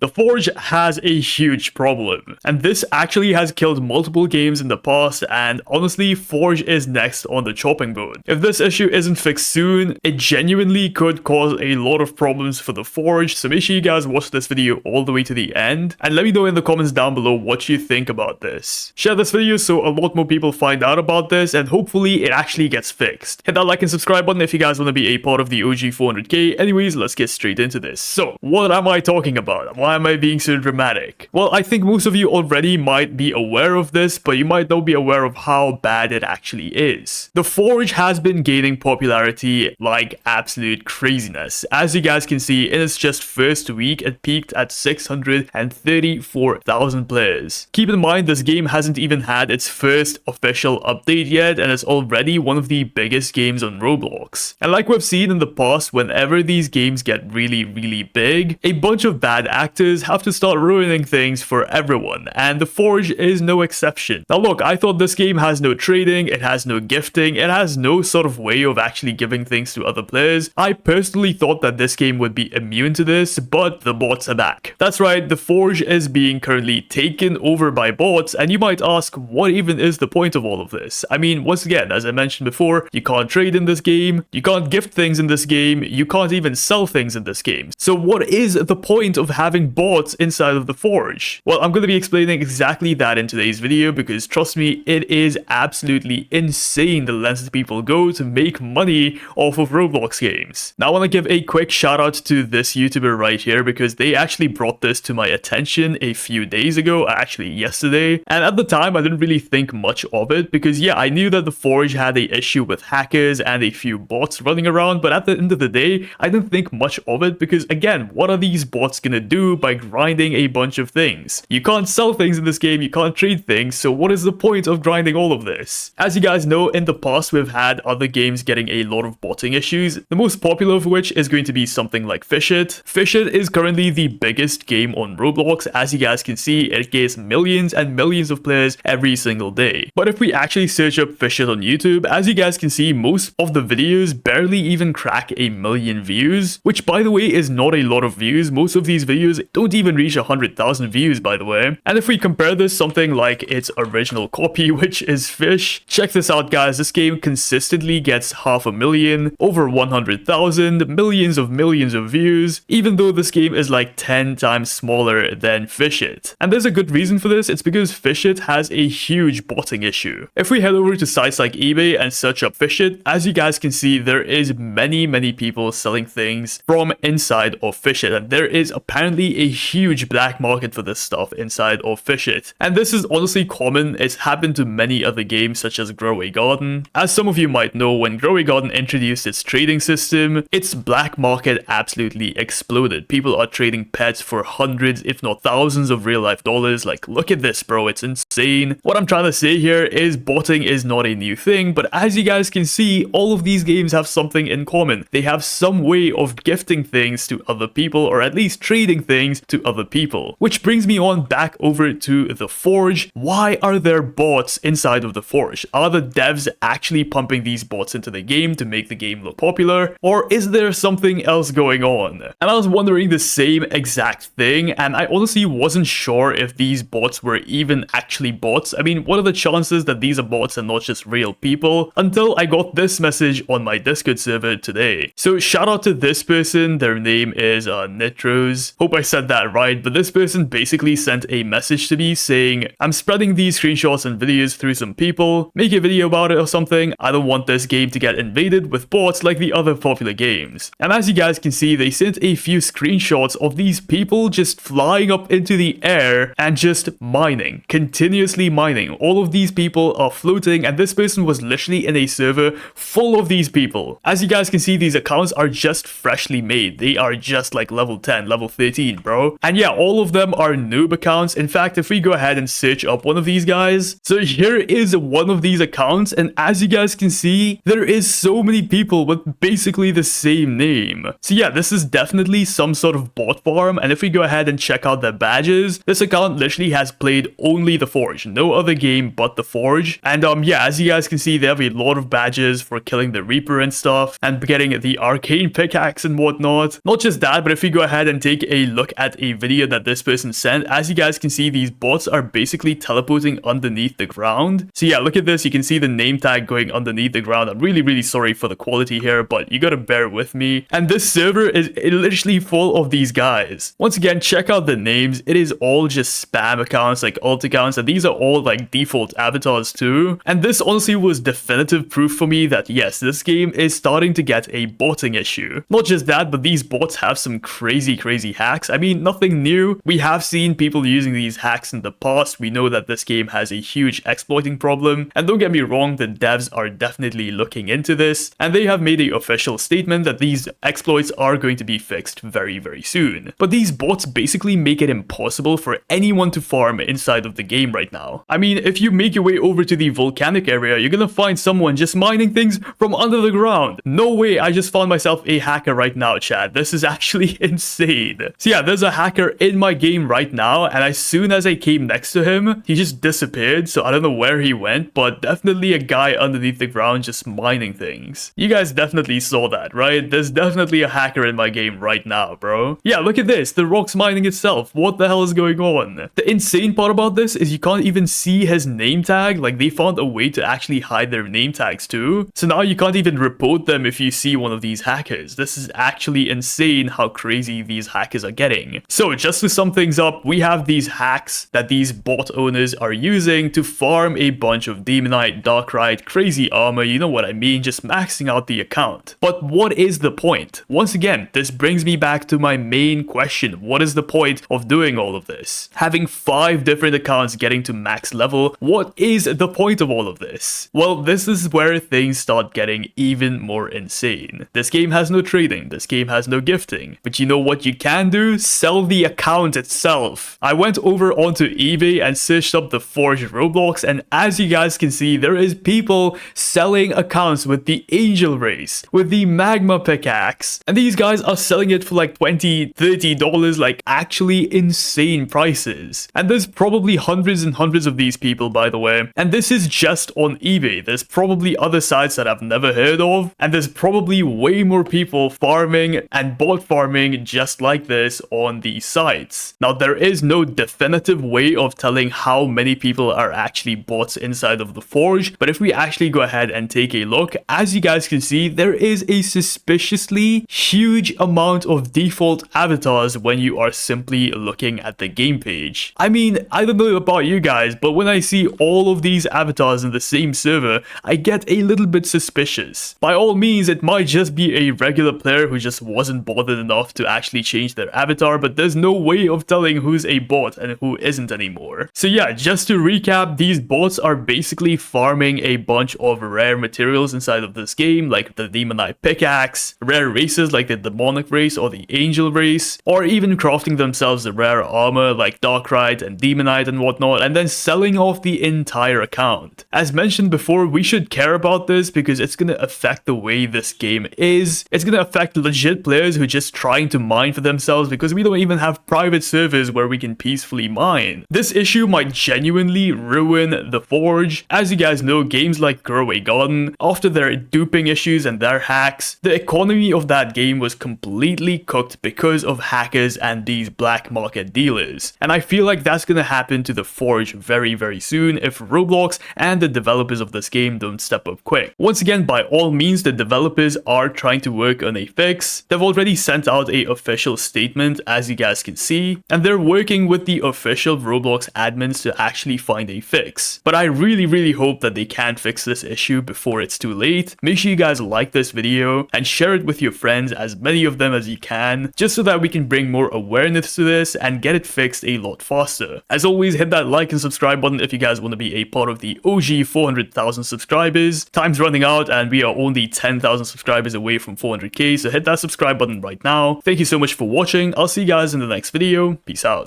The Forge has a huge problem, and this actually has killed multiple games in the past, and honestly, Forge is next on the chopping board. If this issue isn't fixed soon, it genuinely could cause a lot of problems for the Forge, so make sure you guys watch this video all the way to the end, and let me know in the comments down below what you think about this. Share this video so a lot more people find out about this, and hopefully it actually gets fixed. Hit that like and subscribe button if you guys want to be a part of the OG 400k. Anyways, let's get straight into this. So, what am I talking about? Why am I being so dramatic? Well, I think most of you already might be aware of this, but you might not be aware of how bad it actually is. The Forge has been gaining popularity like absolute craziness. As you guys can see, in its just first week, it peaked at 634,000 players. Keep in mind, this game hasn't even had its first official update yet, and it's already one of the biggest games on Roblox. And like we've seen in the past, whenever these games get really big, a bunch of bad actors have to start ruining things for everyone, and the Forge is no exception. Now look, I thought this game has no trading, it has no gifting, it has no sort of way of actually giving things to other players. I personally thought that this game would be immune to this, but the bots are back. That's right, the Forge is being currently taken over by bots, and you might ask, what even is the point of all of this? I mean, once again, as I mentioned before, you can't trade in this game, you can't gift things in this game, you can't even sell things in this game. So what is the point of having bots inside of the Forge? Well, I'm going to be explaining exactly that in today's video, because trust me, it is absolutely insane the lengths that people go to make money off of Roblox games. Now I want to give a quick shout out to this YouTuber right here, because they actually brought this to my attention a few days ago, actually yesterday, and at the time I didn't really think much of it, because yeah, I knew that the Forge had an issue with hackers and a few bots running around, but at the end of the day, I didn't think much of it, because again, what are these bots gonna do by grinding a bunch of things? You can't sell things in this game, you can't trade things, so what is the point of grinding all of this? As you guys know, in the past we've had other games getting a lot of botting issues, the most popular of which is going to be something like Fishit. Fishit is currently the biggest game on Roblox. As you guys can see, it gets millions and millions of players every single day. But if we actually search up Fishit on YouTube, as you guys can see, most of the videos barely even crack 1 million views, which by the way is not a lot of views. Most of these videos don't even reach 100,000 views, by the way. And if we compare this something like its original copy, which is Fish, check this out guys, this game consistently gets 500,000, over 100,000, millions of views, even though this game is like 10 times smaller than Fishit. And there's a good reason for this, it's because Fishit has a huge botting issue. If we head over to sites like eBay and search up Fishit, as you guys can see, there is many people selling things from inside of Fishit, and there is apparently a huge black market for this stuff inside of Fishit. And this is honestly common, it's happened to many other games such as Grow a Garden. As some of you might know, when Grow a Garden introduced its trading system, its black market absolutely exploded. People are trading pets for hundreds if not thousands of real life dollars. Like, look at this bro, it's insane. What I'm trying to say here is botting is not a new thing, but as you guys can see, all of these games have something in common. They have some way of gifting things to other people, or at least trading things to other people. Which brings me on back over to the Forge. Why are there bots inside of the Forge? Are the devs actually pumping these bots into the game to make the game look popular, or is there something else going on? And I was wondering the same exact thing, and I honestly wasn't sure if these bots were even actually bots. I mean, what are the chances that these are bots and not just real people? Until I got this message on my Discord server today. So shout out to this person, their name is Nitros. Hope I said that right, but this person basically sent a message to me saying, I'm spreading these screenshots and videos through some people, make a video about it or something. I don't want this game to get invaded with bots like the other popular games. And as you guys can see, they sent a few screenshots of these people just flying up into the air and just mining, continuously mining. All of these people are floating, and this person was literally in a server full of these people. As you guys can see, these accounts are just freshly made. They are just like level 10, level 13, bro. And yeah, all of them are noob accounts. In fact, if we go ahead and search up one of these guys, so here is one of these accounts, and as you guys can see, there is so many people with basically the same name. So yeah, this is definitely some sort of bot farm, and if we go ahead and check out their badges, this account literally has played only the Forge, no other game but the Forge. And yeah, as you guys can see, they have a lot of badges for killing the Reaper and stuff, and getting the arcane pickaxe and whatnot. Not just that, but if we go ahead and take a look look at a video that this person sent. As you guys can see, these bots are basically teleporting underneath the ground. So yeah, look at this. You can see the name tag going underneath the ground. I'm really sorry for the quality here, but you gotta bear with me. And this server is literally full of these guys. Once again, check out the names. It is all just spam accounts, like alt accounts, and these are all like default avatars too. And this honestly was definitive proof for me that yes, this game is starting to get a botting issue. Not just that, but these bots have some crazy hacks. I mean, nothing new. We have seen people using these hacks in the past. We know that this game has a huge exploiting problem. And don't get me wrong, the devs are definitely looking into this. And they have made an official statement that these exploits are going to be fixed very soon. But these bots basically make it impossible for anyone to farm inside of the game right now. I mean, if you make your way over to the volcanic area, you're gonna find someone just mining things from under the ground. No way, I just found myself a hacker right now, chat. This is actually insane. So yeah, there's a hacker in my game right now, and as soon as I came next to him, he just disappeared. So I don't know where he went, but definitely a guy underneath the ground just mining things. You guys definitely saw that, right? There's definitely a hacker in my game right now, bro. Yeah, look at this. The rock's mining itself. What the hell is going on? The insane part about this is you can't even see his name tag. Like, they found a way to actually hide their name tags too. So now you can't even report them if you see one of these hackers. This is actually insane how crazy these hackers are getting. So just to sum things up, we have these hacks that these bot owners are using to farm a bunch of Demonite, Darkrai, crazy armor, you know what I mean, just maxing out the account. But what is the point? Once again, this brings me back to my main question. What is the point of doing all of this? Having 5 different accounts getting to max level, what is the point of all of this? Well, this is where things start getting even more insane. This game has no trading, this game has no gifting, but you know what you can do? Sell the account itself. I went over onto eBay and searched up the Forge Roblox, and as you guys can see, there is people selling accounts with the Angel Race, with the Magma Pickaxe, and these guys are selling it for like $20, $30, like actually insane prices. And there's probably hundreds and hundreds of these people, by the way, and this is just on eBay. There's probably other sites that I've never heard of, and there's probably way more people farming and bot farming just like this on these sites. Now, there is no definitive way of telling how many people are actually bots inside of the Forge, but if we actually go ahead and take a look, as you guys can see, there is a suspiciously huge amount of default avatars when you are simply looking at the game page. I mean, I don't know about you guys, but when I see all of these avatars in the same server, I get a little bit suspicious. By all means, it might just be a regular player who just wasn't bothered enough to actually change their avatar, but there's no way of telling who's a bot and who isn't anymore. So yeah, just to recap, these bots are basically farming a bunch of rare materials inside of this game, like the Demonite Pickaxe, rare races like the Demonic race or the Angel race, or even crafting themselves a rare armor like Darkrai and Demonite and whatnot, and then selling off the entire account. As mentioned before, we should care about this because it's gonna affect the way this game is. It's gonna affect legit players who are just trying to mine for themselves because we don't even have private servers where we can peacefully mine. This issue might genuinely ruin the Forge. As you guys know, games like Grow a Garden, after their duping issues and their hacks, the economy of that game was completely cooked because of hackers and these black market dealers. And I feel like that's gonna happen to the Forge very soon if Roblox and the developers of this game don't step up quick. Once again, by all means, the developers are trying to work on a fix. They've already sent out an official statement, as you guys can see, and they're working with the official Roblox admins to actually find a fix. But I really hope that they can fix this issue before it's too late. Make sure you guys like this video and share it with your friends, as many of them as you can, just so that we can bring more awareness to this and get it fixed a lot faster. As always, hit that like and subscribe button if you guys want to be a part of the OG 400,000 subscribers. Time's running out and we are only 10,000 subscribers away from 400k, so hit that subscribe button right now. Thank you so much for watching. I'll see you guys in the next video. Peace out.